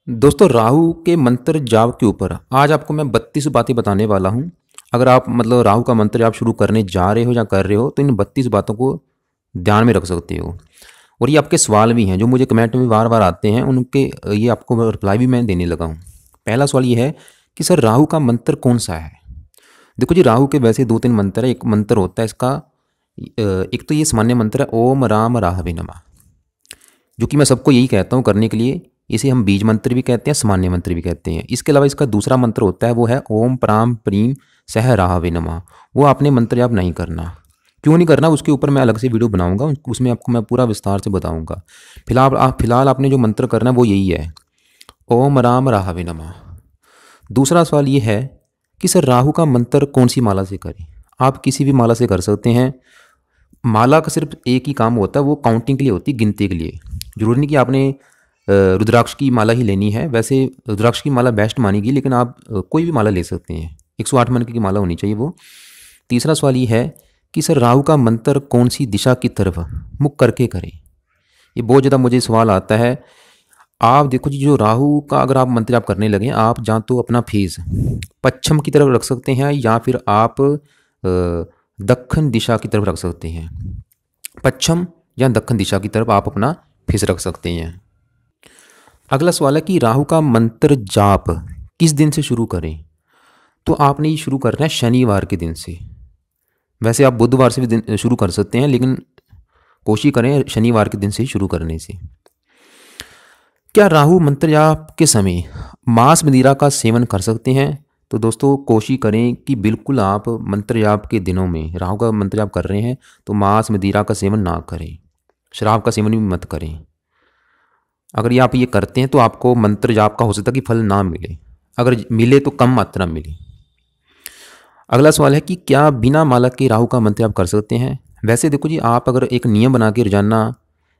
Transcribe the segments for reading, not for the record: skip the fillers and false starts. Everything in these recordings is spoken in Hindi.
दोस्तों राहु के मंत्र जाप के ऊपर आज आपको मैं 32 बातें बताने वाला हूं। अगर आप राहु का मंत्र जाप शुरू करने जा रहे हो या कर रहे हो तो इन 32 बातों को ध्यान में रख सकते हो। और ये आपके सवाल भी हैं जो मुझे कमेंट में बार बार आते हैं, उनके ये आपको रिप्लाई भी मैं देने लगा हूँ। पहला सवाल ये है कि सर राहु का मंत्र कौन सा है। देखो जी, राहु के वैसे 2-3 मंत्र है। एक मंत्र होता है इसका, एक तो ये सामान्य मंत्र है ओम राम राहवे नमः, जो कि मैं सबको यही कहता हूँ करने के लिए। इसे हम बीज मंत्र भी कहते हैं, सामान्य मंत्र भी कहते हैं। इसके अलावा इसका दूसरा मंत्र होता है, वो है ओम प्राम प्रीम सह राहवे नमः। वो आपने मंत्र जाप नहीं करना। क्यों नहीं करना, उसके ऊपर मैं अलग से वीडियो बनाऊंगा, उसमें आपको मैं पूरा विस्तार से बताऊंगा। फिलहाल आपने जो मंत्र करना है वो यही है, ओम राम राहवे नमः। दूसरा सवाल ये है कि सर राहु का मंत्र कौन सी माला से करें। आप किसी भी माला से कर सकते हैं। माला का सिर्फ एक ही काम होता है, वो काउंटिंग के लिए होती है, गिनती के लिए। जरूरी नहीं कि आपने रुद्राक्ष की माला ही लेनी है। वैसे रुद्राक्ष की माला बेस्ट मानेगी, लेकिन आप कोई भी माला ले सकते हैं। 108 मन की माला होनी चाहिए वो। तीसरा सवाल ये है कि सर राहु का मंत्र कौन सी दिशा की तरफ मुख करके करें। ये बहुत ज़्यादा मुझे सवाल आता है। आप देखो जी, जो राहु का अगर आप मंत्र आप करने लगे, आप जहाँ तो अपना फेस पश्चिम की तरफ रख सकते हैं या फिर आप दक्षिण दिशा की तरफ रख सकते हैं। पश्चिम या दक्षिण दिशा की तरफ आप अपना फेस रख सकते हैं। अगला सवाल है कि राहु का मंत्र जाप किस दिन से शुरू करें। तो आपने ये शुरू करना है शनिवार के दिन से। वैसे आप बुधवार से भी शुरू कर सकते हैं, लेकिन कोशिश करें शनिवार के दिन से शुरू करने से। क्या राहु मंत्र जाप के समय मांस मदिरा का सेवन कर सकते हैं। तो दोस्तों कोशिश करें कि बिल्कुल आप मंत्र जाप के दिनों में राहु का मंत्र जाप कर रहे हैं तो मांस मदिरा का सेवन ना करें, शराब का सेवन भी मत करें। अगर ये आप ये करते हैं तो आपको मंत्र जाप का हो सकता है कि फल ना मिले, अगर मिले तो कम मात्रा मिले। अगला सवाल है कि क्या बिना माला के राहु का मंत्र जाप कर सकते हैं। वैसे देखो जी, आप अगर एक नियम बना के रोजाना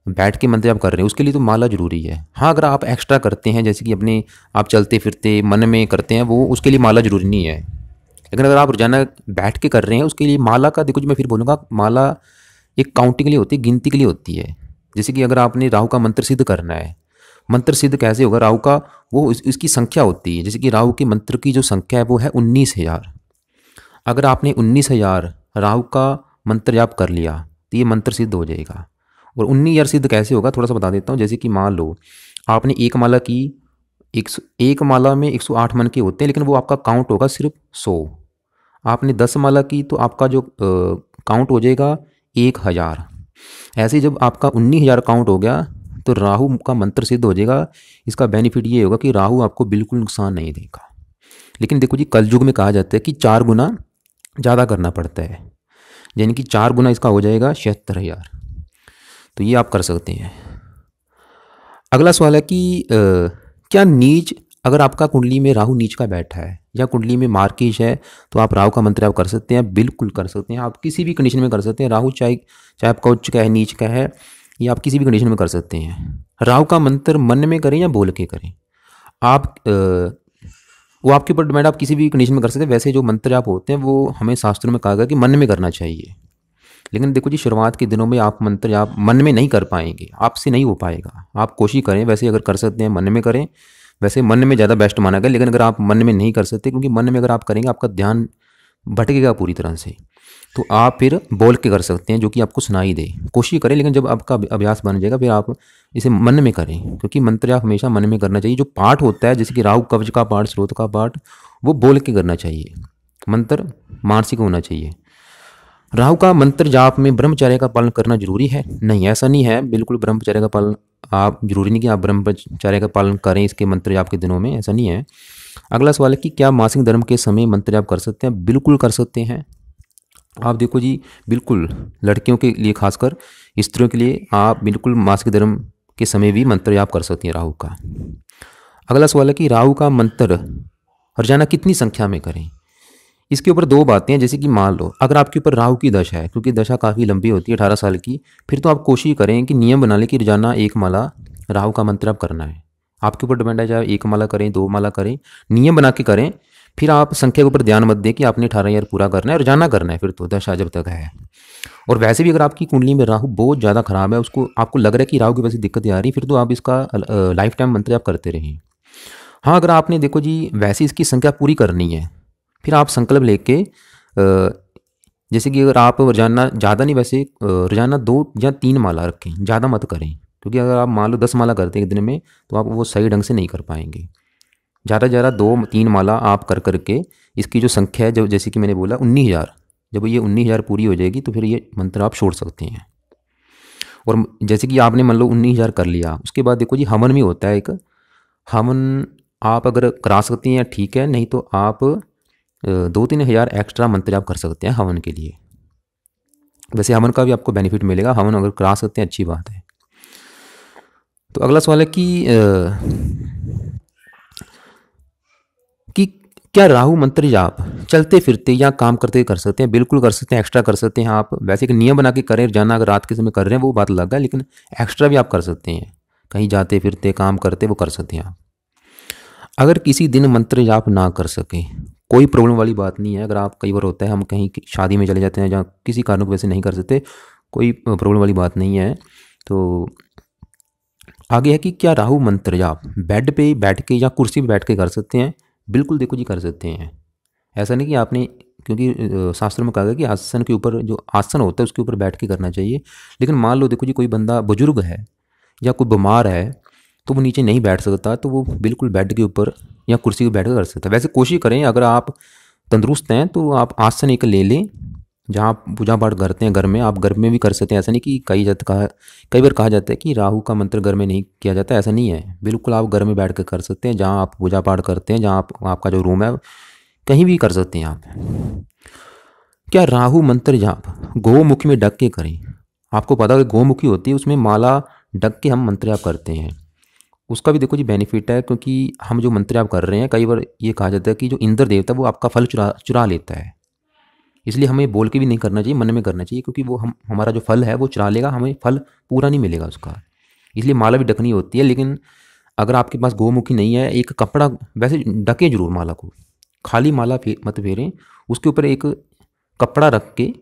बैठ के मंत्र जाप कर रहे हैं, उसके लिए तो माला जरूरी है। हाँ, अगर आप एक्स्ट्रा करते हैं, जैसे कि अपने आप चलते फिरते मन में करते हैं, वो उसके लिए माला जरूरी नहीं है। लेकिन अगर आप रोजाना बैठ के कर रहे हैं, उसके लिए माला का देखो जी, मैं फिर बोलूँगा, माला एक काउंटिंग के लिए होती है, गिनती के लिए होती है। जैसे कि अगर आपने राहु का मंत्र सिद्ध करना है, मंत्र सिद्ध कैसे होगा राहु का, वो इसकी संख्या होती है। जैसे कि राहु के मंत्र की जो संख्या है वो है 19,000। अगर आपने 19,000 राहु का मंत्र जाप कर लिया तो ये मंत्र सिद्ध हो जाएगा। और 19,000 सिद्ध कैसे होगा थोड़ा सा बता देता हूँ। जैसे कि मान लो आपने एक माला की, एक माला में 108 मन के होते हैं, लेकिन वो आपका काउंट होगा सिर्फ 100। आपने 10 माला की तो आपका जो काउंट हो जाएगा 1,000। ऐसे जब आपका 19,000 काउंट हो गया तो राहु का मंत्र सिद्ध हो जाएगा। इसका बेनिफिट ये होगा कि राहु आपको बिल्कुल नुकसान नहीं देगा। लेकिन देखो जी, कलयुग में कहा जाता है कि 4 गुना ज़्यादा करना पड़ता है, यानी कि 4 गुना इसका हो जाएगा 76,000। तो ये आप कर सकते हैं। अगला सवाल है कि क्या नीच, अगर आपका कुंडली में राहु नीच का बैठा है या कुंडली में मार्किश है तो आप राहु का मंत्र आप कर सकते हैं। बिल्कुल कर सकते हैं, आप किसी भी कंडीशन में कर सकते हैं। राहु चाहे आपका उच्च का है, नीच का है, ये आप किसी भी कंडीशन में कर सकते हैं। राहु का मंत्र मन में करें या बोल के करें, आप वो आपके ऊपर डिपेंड, आप किसी भी कंडीशन में कर सकते हैं। वैसे जो मंत्र आप होते हैं वो हमें शास्त्रों में कहा गया कि मन में करना चाहिए। लेकिन देखो जी, शुरुआत के दिनों में आप मंत्र आप मन में नहीं कर पाएंगे, आपसे नहीं हो पाएगा। आप कोशिश करें, वैसे अगर कर सकते हैं मन में करें। वैसे मन में ज़्यादा बेस्ट माना गया, लेकिन अगर आप मन में नहीं कर सकते, क्योंकि मन में अगर आप करेंगे आपका ध्यान भटकेगा पूरी तरह से, तो आप फिर बोल के कर सकते हैं जो कि आपको सुनाई दे। कोशिश करें, लेकिन जब आपका अभ्यास बन जाएगा फिर आप इसे मन में करें, क्योंकि मंत्र आप हमेशा मन में करना चाहिए। जो पाठ होता है, जैसे कि राहु कवच का पाठ, स्रोत का पाठ, वो बोल के करना चाहिए। मंत्र मानसिक होना चाहिए। राहु का मंत्र जाप में ब्रह्मचर्य का पालन करना जरूरी है। नहीं, ऐसा नहीं है, बिल्कुल ब्रह्मचर्य का पालन आप जरूरी नहीं कि आप ब्रह्मचर्य का पालन करें इसके मंत्र जाप के दिनों में, ऐसा नहीं है। अगला सवाल है कि क्या मासिक धर्म के समय मंत्र जाप कर सकते हैं। बिल्कुल कर सकते हैं। आप देखो जी, बिल्कुल लड़कियों के लिए, खासकर स्त्रियों के लिए, आप बिल्कुल मासिक धर्म के समय भी मंत्र जाप कर सकती हैं राहु का। अगला सवाल है कि राहु का मंत्र रोजाना कितनी संख्या में करें। इसके ऊपर 2 बातें हैं। जैसे कि मान लो अगर आपके ऊपर राहु की दशा है, क्योंकि दशा काफ़ी लंबी होती है 18 साल की, फिर तो आप कोशिश करें कि नियम बना लें कि रोजाना 1 माला राहु का मंत्र आप करना है। आपके ऊपर डिपेंड है, चाहे 1 माला करें, 2 माला करें, नियम बना के करें। फिर आप संख्या के ऊपर ध्यान मत दें कि आपने 18 ईयर पूरा करना है, रोजाना करना है फिर तो दशा जब तक है। और वैसे भी अगर आपकी कुंडली में राहु बहुत ज़्यादा खराब है, उसको आपको लग रहा है कि राहु की वजह से दिक्कतें आ रही, फिर तो आप इसका लाइफ टाइम मंत्र आप करते रहें। हाँ, अगर आपने देखो जी वैसे इसकी संख्या पूरी करनी है, फिर आप संकल्प लेके जैसे कि अगर आप रोजाना ज़्यादा नहीं, वैसे रोजाना 2 या 3 माला रखें, ज़्यादा मत करें, क्योंकि अगर आप मान लो 10 माला करते हैं एक दिन में तो आप वो सही ढंग से नहीं कर पाएंगे। ज़्यादा ज़्यादा 2-3 माला आप कर करके इसकी जो संख्या है, जो जैसे कि मैंने बोला 19,000, जब ये 19,000 पूरी हो जाएगी तो फिर ये मंत्र आप छोड़ सकते हैं। और जैसे कि आपने मान लो 19,000 कर लिया, उसके बाद देखो जी हवन भी होता है एक। हवन आप अगर करा सकती हैं ठीक है, नहीं तो आप 2-3 हज़ार एक्स्ट्रा मंत्र आप कर सकते हैं हवन के लिए। वैसे हवन का भी आपको बेनिफिट मिलेगा, हवन अगर करा सकते हैं अच्छी बात है। तो अगला सवाल है कि क्या राहु मंत्र जाप चलते फिरते या काम करते कर सकते हैं? बिल्कुल कर सकते हैं, एक्स्ट्रा कर सकते हैं आप। वैसे एक नियम बना के करें रोजाना, अगर रात के समय कर रहे हैं वो बात अलग है, लेकिन एक्स्ट्रा भी आप कर सकते हैं, कहीं जाते फिरते काम करते वो कर सकते हैं आप। अगर किसी दिन मंत्र जाप ना कर सके, कोई प्रॉब्लम वाली बात नहीं है। अगर आप, कई बार होता है हम कहीं शादी में चले जाते हैं जहाँ किसी कारण की वजह से नहीं कर सकते, कोई प्रॉब्लम वाली बात नहीं है। तो आगे है कि क्या राहु मंत्र जाप बेड पे बैठ के या कुर्सी पे बैठ के कर सकते हैं? बिल्कुल देखो जी कर सकते हैं। ऐसा नहीं कि आपने, क्योंकि शास्त्र में कहा गया कि आसन के ऊपर, जो आसन होता है उसके ऊपर बैठ के करना चाहिए। लेकिन मान लो देखो जी कोई बंदा बुजुर्ग है या कोई बीमार है तो वो नीचे नहीं बैठ सकता, तो वो बिल्कुल बेड के ऊपर या कुर्सी पर बैठ कर सकता है। वैसे कोशिश करें, अगर आप तंदुरुस्त हैं तो आप आसन एक ले लें जहाँ आप पूजा पाठ करते हैं घर में, आप घर में भी कर सकते हैं। ऐसा नहीं कि कई बार कहा जाता है कि राहु का मंत्र घर में नहीं किया जाता, ऐसा नहीं है। बिल्कुल आप घर में बैठ कर कर सकते हैं, जहाँ आप पूजा पाठ करते हैं, जहाँ आपका जो रूम है, कहीं भी कर सकते हैं आप। क्या राहु मंत्र जाप गौमुखी में ढक के करें? आपको पता है कि गौमुखी होती है, उसमें माला ढक के हम मंत्र जाप करते हैं। उसका भी देखो जी बेनिफिट है, क्योंकि हम जो मंत्र जाप कर रहे हैं, कई बार ये कहा जाता है कि जो इंद्र देवता है वो आपका फल चुरा लेता है। इसलिए हमें बोल के भी नहीं करना चाहिए, मन में करना चाहिए, क्योंकि वो हमारा जो फल है वो चुरा लेगा, हमें फल पूरा नहीं मिलेगा उसका। इसलिए माला भी ढकनी होती है। लेकिन अगर आपके पास गौमुखी नहीं है, एक कपड़ा, वैसे ढकें जरूर माला को, खाली माला मत फेरें, उसके ऊपर एक कपड़ा रख के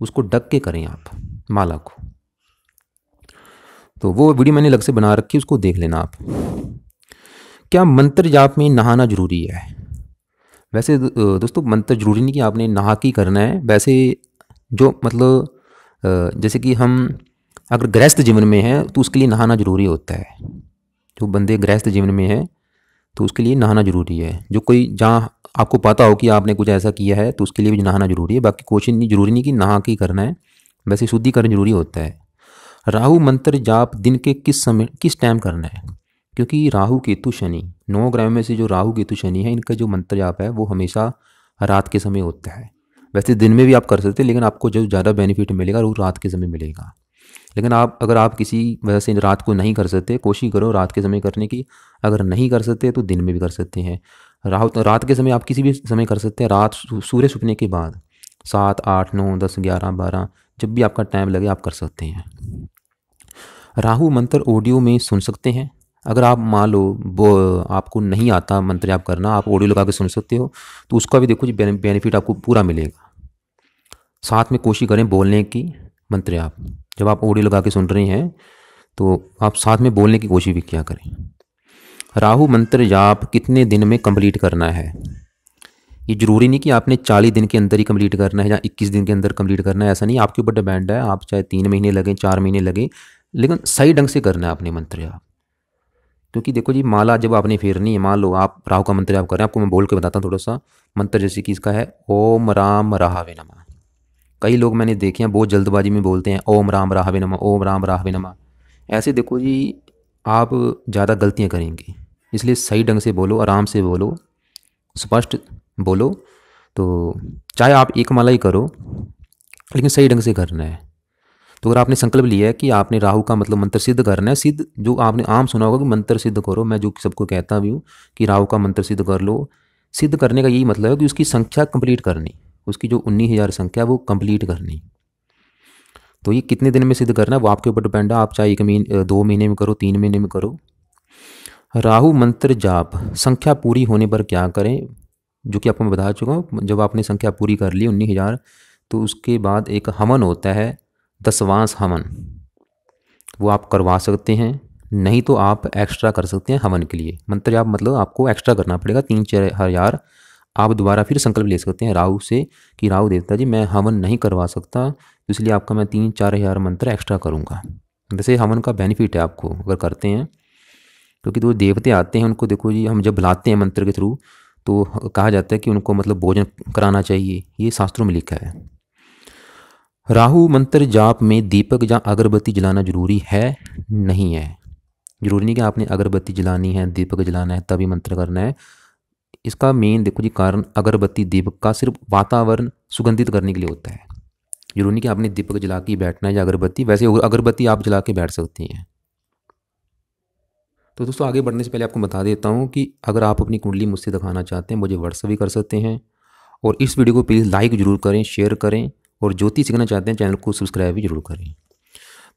उसको ढक के करें आप माला को। तो वो वीडियो मैंने अलग से बना रखी है, उसको देख लेना आप। क्या मंत्र जाप में नहाना जरूरी है? वैसे दोस्तों मंत्र जरूरी नहीं कि आपने नहा के करना है। वैसे जो मतलब जैसे कि हम अगर गृहस्थ जीवन में हैं तो उसके लिए नहाना जरूरी होता है। जो बंदे गृहस्थ जीवन में हैं तो उसके लिए नहाना जरूरी है। जो कोई, जहाँ आपको पता हो कि आपने कुछ ऐसा किया है तो उसके लिए भी नहाना जरूरी है। बाकी कोशिश नहीं, जरूरी नहीं कि नहा के ही करना है, वैसे शुद्धिकरण जरूरी होता है। राहु मंत्र जाप दिन के किस समय, किस टाइम करना है? क्योंकि राहु केतु शनि, 9 ग्रह में से जो राहु केतु शनि है, इनका जो मंत्र जाप है वो हमेशा रात के समय होता है। वैसे दिन में भी आप कर सकते हैं, लेकिन आपको जो ज़्यादा बेनिफिट मिलेगा वो रात के समय मिलेगा। लेकिन अगर आप किसी वजह से रात को नहीं कर सकते, कोशिश करो रात के समय करने की। अगर नहीं कर सकते तो दिन में भी कर सकते हैं। रात के समय आप किसी भी समय कर सकते हैं, रात सूर्य छुपने के बाद 7, 8, 9, 10, 11, 12, जब भी आपका टाइम लगे आप कर सकते हैं। राहु मंत्र ऑडियो में सुन सकते हैं। अगर आप मान लो वो आपको नहीं आता मंत्र जाप करना, आप ऑडियो लगा के सुन सकते हो, तो उसका भी देखो जी बेनिफिट आपको पूरा मिलेगा। साथ में कोशिश करें बोलने की मंत्र जाप। जब आप ऑडियो लगा के सुन रहे हैं तो आप साथ में बोलने की कोशिश भी किया करें। राहु मंत्र जाप कितने दिन में कंप्लीट करना है? ये जरूरी नहीं कि आपने 40 दिन के अंदर ही कंप्लीट करना है या 21 दिन के अंदर कंप्लीट करना है, ऐसा नहीं। आपके ऊपर डिपेंड है, आप चाहे 3 महीने लगे, 4 महीने लगे, लेकिन सही ढंग से करना है आपने मंत्र जाप। क्योंकि देखो जी माला जब आपने फेरनी है, मान लो आप राहु का मंत्र जाप कर रहे हैं, आपको मैं बोल के बताता हूँ थोड़ा सा मंत्र। जैसे कि इसका है ओम राम राहवे नमः। कई लोग मैंने देखे हैं बहुत जल्दबाजी में बोलते हैं ओम राम राहवे नमः, ओम राम राहवे नमः। ऐसे देखो जी आप ज़्यादा गलतियाँ करेंगे, इसलिए सही ढंग से बोलो, आराम से बोलो, स्पष्ट बोलो। तो चाहे आप एक माला ही करो, लेकिन सही ढंग से करना है। तो अगर आपने संकल्प लिया है कि आपने राहु का मतलब मंत्र सिद्ध करना है, सिद्ध जो आपने आम सुना होगा कि मंत्र सिद्ध करो, मैं जो सबको कहता भी हूँ कि राहु का मंत्र सिद्ध कर लो। सिद्ध करने का यही मतलब है कि उसकी संख्या कंप्लीट करनी, उसकी जो 19,000 संख्या वो कंप्लीट करनी। तो ये कितने दिन में सिद्ध करना है वो आपके ऊपर डिपेंड है। आप चाहे 1 महीने, 2 महीने में करो, 3 महीने में करो। राहु मंत्र जाप संख्या पूरी होने पर क्या करें? जो कि आपको मैं बता चुका हूँ। जब आपने संख्या पूरी कर ली 19,000, तो उसके बाद एक हवन होता है, 10वांश हवन, वो आप करवा सकते हैं। नहीं तो आप एक्स्ट्रा कर सकते हैं हवन के लिए। मंत्र जाप मतलब आपको एक्स्ट्रा करना पड़ेगा, 3-4 हज़ार आप दोबारा फिर संकल्प ले सकते हैं राहु से कि राहु देवता जी मैं हवन नहीं करवा सकता, तो इसलिए आपका मैं 3-4 हज़ार मंत्र एक्स्ट्रा करूँगा। वैसे हवन का बेनिफिट है आपको अगर करते हैं, क्योंकि जो देवते आते हैं उनको देखो जी, हम जब बुलाते हैं मंत्र के थ्रू तो कहा जाता है कि उनको मतलब भोजन कराना चाहिए, ये शास्त्रों में लिखा है। राहु मंत्र जाप में दीपक या अगरबत्ती जलाना जरूरी है? नहीं है, जरूरी नहीं कि आपने अगरबत्ती जलानी है, दीपक जलाना है तभी मंत्र करना है। इसका मेन देखो जी कारण अगरबत्ती दीपक का सिर्फ वातावरण सुगंधित करने के लिए होता है। जरूरी नहीं कि आपने दीपक जला के बैठना है या अगरबत्ती, वैसे अगरबत्ती आप जला के बैठ सकती हैं। तो दोस्तों आगे बढ़ने से पहले आपको बता देता हूँ कि अगर आप अपनी कुंडली मुझसे दिखाना चाहते हैं मुझे व्हाट्सएप भी कर सकते हैं, और इस वीडियो को प्लीज़ लाइक जरूर करें, शेयर करें, और ज्योतिष सीखना चाहते हैं चैनल को सब्सक्राइब भी जरूर करें।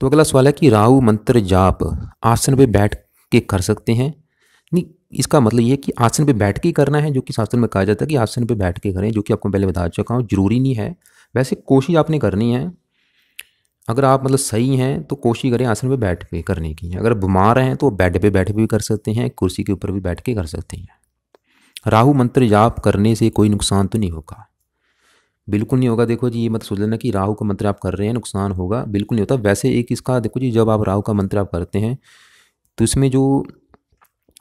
तो अगला सवाल है कि राहु मंत्र जाप आसन पे बैठ के कर सकते हैं? नहीं, इसका मतलब ये कि आसन पे बैठ के करना है, जो कि शास्त्र में कहा जाता है कि आसन पे बैठ के करें, जो कि आपको पहले बता चुका हूँ, जरूरी नहीं है। वैसे कोशिश आपने करनी है, अगर आप मतलब सही हैं तो कोशिश करें आसन पे बैठ के करने की। अगर बीमार हैं तो बेड पे बैठ के भी कर सकते हैं, कुर्सी के ऊपर भी बैठ के कर सकते हैं। राहु मंत्र जाप करने से कोई नुकसान तो नहीं होगा? बिल्कुल नहीं होगा। देखो जी ये मत सोच लेना कि राहु का मंत्र आप कर रहे हैं नुकसान होगा, बिल्कुल नहीं होता। वैसे एक इसका देखो जी, जब आप राहु का मंत्र आप करते हैं तो इसमें जो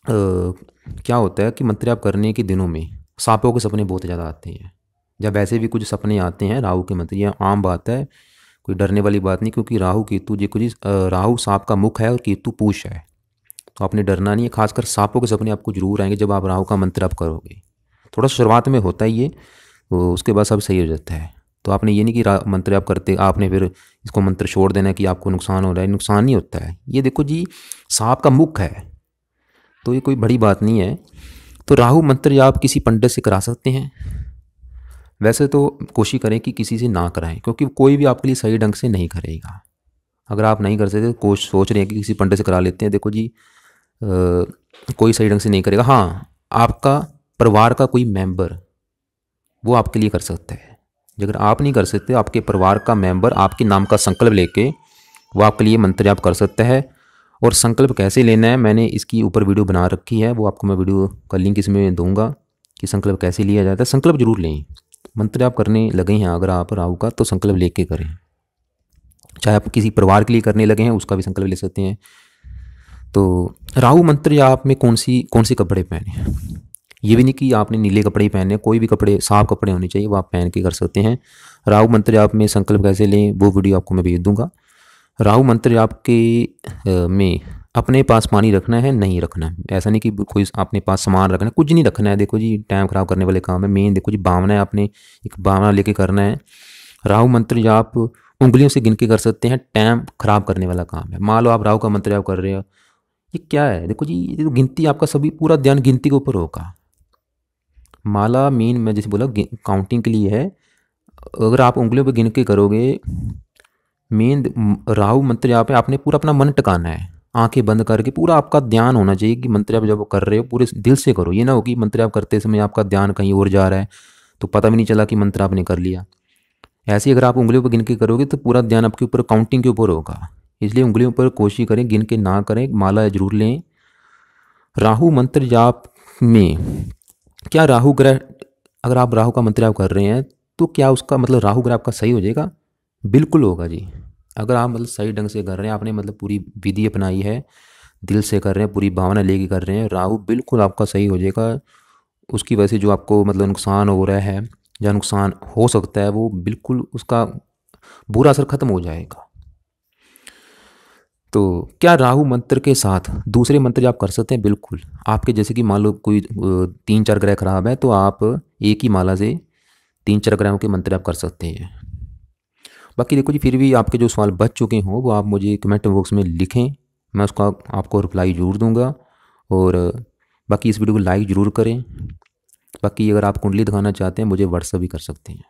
क्या होता है कि मंत्र आप करने के दिनों में सांपों के सपने बहुत ज़्यादा आते हैं, जब ऐसे भी कुछ सपने आते हैं राहु के मंत्र, यह आम बात है, कोई डरने वाली बात नहीं। क्योंकि राहु केतु जी कुछ राहु सांप का मुख है और केतु पूछ है, तो आपने डरना नहीं है। खासकर सांपों के सपने आपको जरूर आएंगे जब आप राहु का मंत्र आप करोगे। थोड़ा शुरुआत में होता ही ये, तो उसके बाद सब सही हो जाता है। तो आपने ये नहीं कि मंत्र आप करते आपने फिर इसको मंत्र छोड़ देना कि आपको नुकसान हो रहा है, नुकसान नहीं होता है। ये देखो जी सांप का मुख है तो ये कोई बड़ी बात नहीं है। तो राहु मंत्र आप किसी पंडित से करा सकते हैं? वैसे तो कोशिश करें कि किसी से ना कराएं, क्योंकि कोई भी आपके लिए सही ढंग से नहीं करेगा। अगर आप नहीं कर सकते तो सोच रहे हैं कि किसी पंडित से करा लेते हैं, देखो जी कोई सही ढंग से नहीं करेगा। हाँ, आपका परिवार का कोई मेंबर वो आपके लिए कर सकता है। अगर आप नहीं कर सकते, आपके परिवार का मेंबर आपके नाम का संकल्प लेके वो आपके लिए मंत्र जाप कर सकता है। और संकल्प कैसे लेना है मैंने इसकी ऊपर वीडियो बना रखी है, वो आपको मैं वीडियो का लिंक इसमें दूंगा कि संकल्प कैसे लिया जाता है। संकल्प जरूर लें, मंत्र जाप करने लगे हैं अगर आप राहु का तो संकल्प लेके करें। चाहे आप किसी परिवार के लिए करने लगे हैं उसका भी संकल्प ले सकते हैं। तो राहु मंत्र जाप में कौन से कपड़े पहने, ये भी नहीं कि आपने नीले कपड़े ही पहने, कोई भी कपड़े साफ कपड़े होने चाहिए, वो आप पहन के कर सकते हैं। राहु मंत्र जाप में संकल्प कैसे लें वो वीडियो आपको मैं भेज दूंगा। राहु मंत्र जाप के में अपने पास पानी रखना है नहीं रखना है, ऐसा नहीं कि कोई अपने पास सामान रखना है, कुछ नहीं रखना है। देखो जी टाइम ख़राब करने वाले काम है। मेन देखो जी भावना है, आपने एक भावना लेके करना है। राहु मंत्र जाप उंगलियों से गिन के कर सकते हैं, टाइम ख़राब करने वाला काम है। मान लो आप राहु का मंत्र जाप कर रहे हो, ये क्या है, देखो जी ये तो गिनती, आपका सभी पूरा ध्यान गिनती के ऊपर होगा। माला मेन मैं जैसे बोला काउंटिंग के लिए है। अगर आप उंगलियों पे गिन के करोगे, मेन राहु मंत्र जाप पे आपने पूरा अपना मन टिकाना है, आंखें बंद करके पूरा आपका ध्यान होना चाहिए कि मंत्र जाप जब कर रहे हो पूरे दिल से करो। ये ना हो कि मंत्र जाप करते समय आपका ध्यान कहीं और जा रहा है तो पता भी नहीं चला कि मंत्र आपने कर लिया। ऐसे ही अगर आप उंगलियों पर गिन के करोगे तो पूरा ध्यान आपके ऊपर काउंटिंग के ऊपर होगा, इसलिए उंगलियों पर कोशिश करें गिन के ना करें, माला जरूर लें। राहु मंत्र जाप में क्या राहु ग्रह, अगर आप राहु का मंत्र जाप कर रहे हैं तो क्या उसका मतलब राहु ग्रह आपका सही हो जाएगा? बिल्कुल होगा जी। अगर आप मतलब सही ढंग से कर रहे हैं, आपने मतलब पूरी विधि अपनाई है, दिल से कर रहे हैं, पूरी भावना लेके कर रहे हैं, राहु बिल्कुल आपका सही हो जाएगा। उसकी वजह से जो आपको मतलब नुकसान हो रहा है या नुकसान हो सकता है वो बिल्कुल उसका बुरा असर खत्म हो जाएगा। तो क्या राहु मंत्र के साथ दूसरे मंत्र आप कर सकते हैं? बिल्कुल। आपके जैसे कि मान लो कोई 3-4 ग्रह खराब है तो आप एक ही माला से 3-4 ग्रहों के मंत्र आप कर सकते हैं। बाकी देखो जी फिर भी आपके जो सवाल बच चुके हों वो आप मुझे कमेंट बॉक्स में लिखें, मैं उसका आपको रिप्लाई ज़रूर दूंगा। और बाकी इस वीडियो को लाइक ज़रूर करें। बाकी अगर आप कुंडली दिखाना चाहते हैं मुझे व्हाट्सएप भी कर सकते हैं।